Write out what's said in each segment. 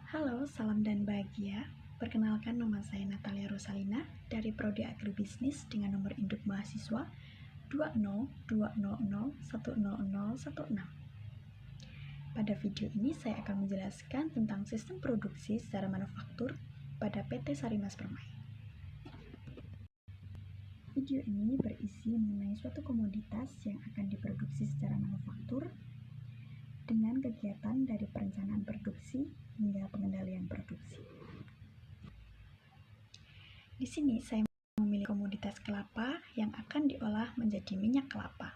Halo, salam dan bahagia. Perkenalkan, nama saya Natalia Rosalina dari Prodi Agribisnis dengan nomor induk mahasiswa 2020010016. Pada video ini saya akan menjelaskan tentang sistem produksi secara manufaktur pada PT Sarimas Permai. Video ini berisi mengenai suatu komoditas yang akan diproduksi secara manufaktur dengan kegiatan dari perencanaan produksi hingga pengendalian produksi. Di sini saya memilih komoditas kelapa yang akan diolah menjadi minyak kelapa.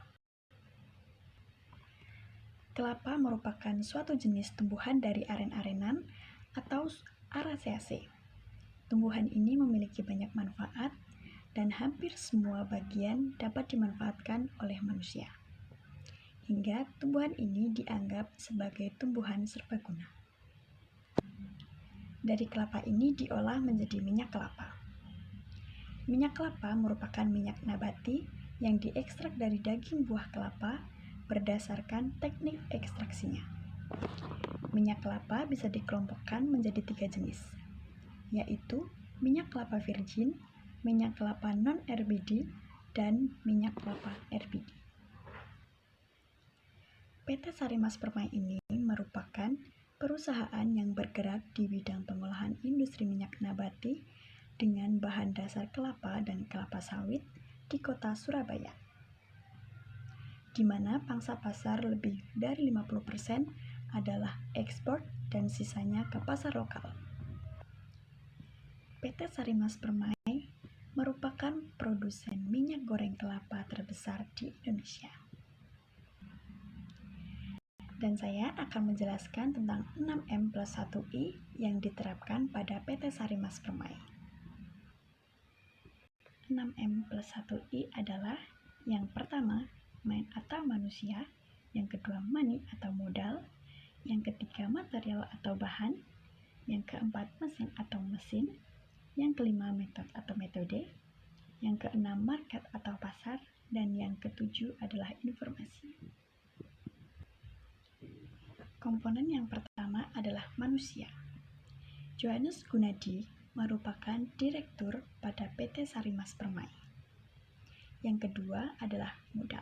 Kelapa merupakan suatu jenis tumbuhan dari aren-arenan atau Araceaceae. Tumbuhan ini memiliki banyak manfaat dan hampir semua bagian dapat dimanfaatkan oleh manusia. Hingga tumbuhan ini dianggap sebagai tumbuhan serbaguna. Dari kelapa ini diolah menjadi minyak kelapa. Minyak kelapa merupakan minyak nabati yang diekstrak dari daging buah kelapa berdasarkan teknik ekstraksinya. Minyak kelapa bisa dikelompokkan menjadi 3 jenis, yaitu minyak kelapa virgin, minyak kelapa non-RBD, dan minyak kelapa RBD. PT Sarimas Permai ini merupakan perusahaan yang bergerak di bidang pengolahan industri minyak nabati dengan bahan dasar kelapa dan kelapa sawit di kota Surabaya, di mana pangsa pasar lebih dari 50% adalah ekspor dan sisanya ke pasar lokal. PT Sarimas Permai merupakan produsen minyak goreng kelapa terbesar di Indonesia. Dan saya akan menjelaskan tentang 6M+1I yang diterapkan pada PT Sarimas Permai. 6M+1I adalah yang pertama, man atau manusia, yang kedua, money atau modal, yang ketiga, material atau bahan, yang keempat, mesin atau mesin, yang kelima, metode atau metode, yang keenam, market atau pasar, dan yang ketujuh adalah informasi. Komponen yang pertama adalah manusia. Johannes Gunadi merupakan direktur pada PT Sarimas Permai. Yang kedua adalah modal.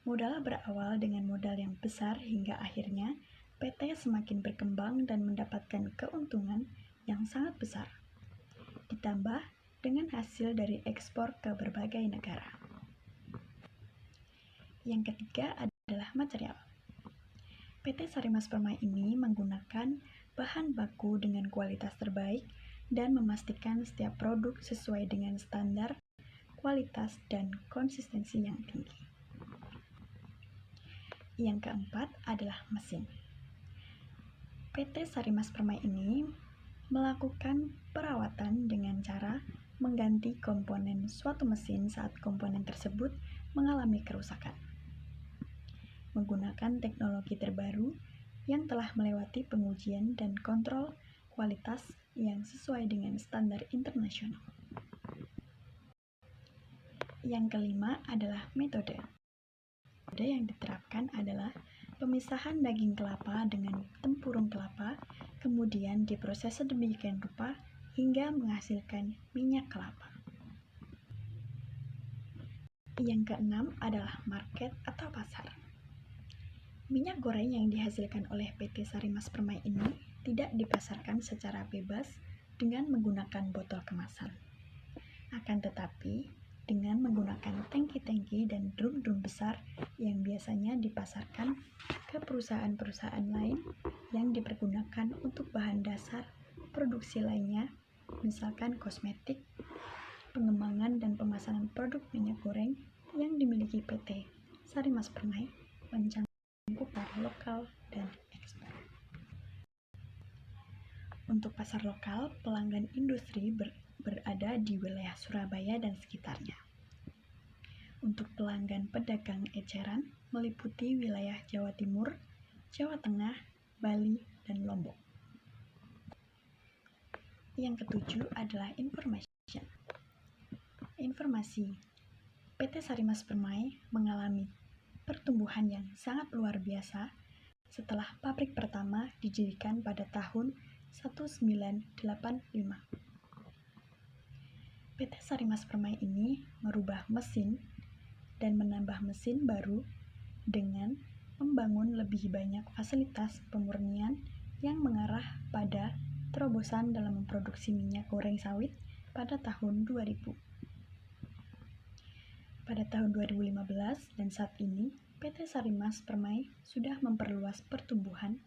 Modal berawal dengan modal yang besar hingga akhirnya PT semakin berkembang dan mendapatkan keuntungan yang sangat besar, ditambah dengan hasil dari ekspor ke berbagai negara. Yang ketiga adalah material. PT Sarimas Permai ini menggunakan bahan baku dengan kualitas terbaik dan memastikan setiap produk sesuai dengan standar, kualitas, dan konsistensi yang tinggi. Yang keempat adalah mesin. PT Sarimas Permai ini melakukan perawatan dengan cara mengganti komponen suatu mesin saat komponen tersebut mengalami kerusakan, menggunakan teknologi terbaru yang telah melewati pengujian dan kontrol kualitas yang sesuai dengan standar internasional. Yang kelima adalah metode. Metode yang diterapkan adalah pemisahan daging kelapa dengan tempurung kelapa, kemudian diproses sedemikian rupa hingga menghasilkan minyak kelapa. Yang keenam adalah market atau pasar. Minyak goreng yang dihasilkan oleh PT Sarimas Permai ini tidak dipasarkan secara bebas dengan menggunakan botol kemasan. Akan tetapi, dengan menggunakan tangki-tangki dan drum-drum besar yang biasanya dipasarkan ke perusahaan-perusahaan lain yang dipergunakan untuk bahan dasar produksi lainnya, misalkan kosmetik, pengembangan dan pemasaran produk minyak goreng yang dimiliki PT Sarimas Permai mencakup lokal dan ekspor. Untuk pasar lokal, pelanggan industri berada di wilayah Surabaya dan sekitarnya. Untuk pelanggan pedagang eceran meliputi wilayah Jawa Timur, Jawa Tengah, Bali, dan Lombok. Yang ketujuh adalah informasi. PT Sarimas Permai mengalami pertumbuhan yang sangat luar biasa setelah pabrik pertama didirikan pada tahun 1985. PT Sarimas Permai ini merubah mesin dan menambah mesin baru dengan membangun lebih banyak fasilitas pemurnian yang mengarah pada terobosan dalam memproduksi minyak goreng sawit pada tahun 2000. Pada tahun 2015 dan saat ini, PT Sarimas Permai sudah memperluas pertumbuhan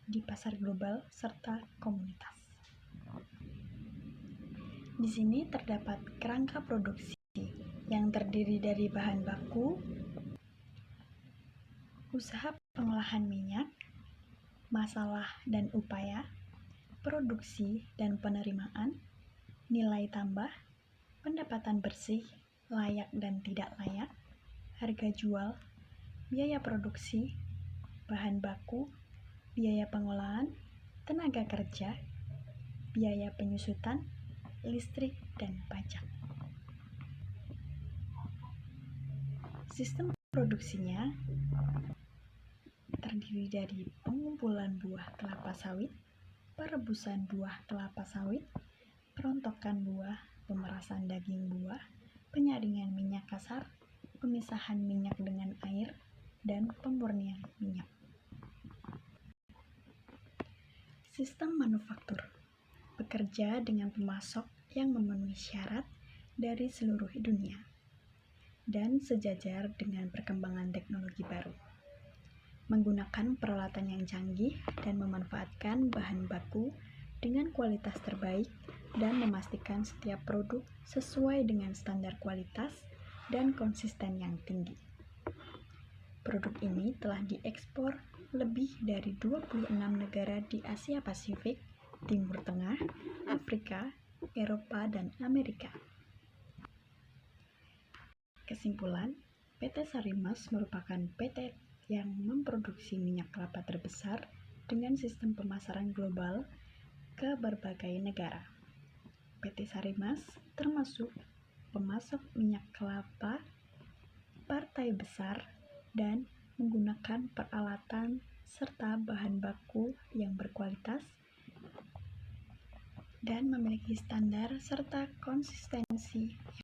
di pasar global serta komunitas. Di sini terdapat kerangka produksi yang terdiri dari bahan baku, usaha pengolahan minyak, masalah dan upaya, produksi dan penerimaan, nilai tambah, pendapatan bersih, layak dan tidak layak, harga jual, biaya produksi, bahan baku, biaya pengolahan, tenaga kerja, biaya penyusutan, listrik, dan pajak. Sistem produksinya terdiri dari pengumpulan buah kelapa sawit, perebusan buah kelapa sawit, perontokan buah, pemerasan daging buah, penyaringan minyak kasar, pemisahan minyak dengan air, dan pemurnian minyak. Sistem manufaktur bekerja dengan pemasok yang memenuhi syarat dari seluruh dunia dan sejajar dengan perkembangan teknologi baru, menggunakan peralatan yang canggih dan memanfaatkan bahan baku dengan kualitas terbaik dan memastikan setiap produk sesuai dengan standar kualitas dan konsisten yang tinggi. Produk ini telah diekspor lebih dari 26 negara di Asia Pasifik, Timur Tengah, Afrika, Eropa, dan Amerika. Kesimpulan, PT Sarimas merupakan PT yang memproduksi minyak kelapa terbesar dengan sistem pemasaran global ke berbagai negara. PT Sarimas termasuk pemasok minyak kelapa partai besar dan menggunakan peralatan serta bahan baku yang berkualitas dan memiliki standar serta konsistensi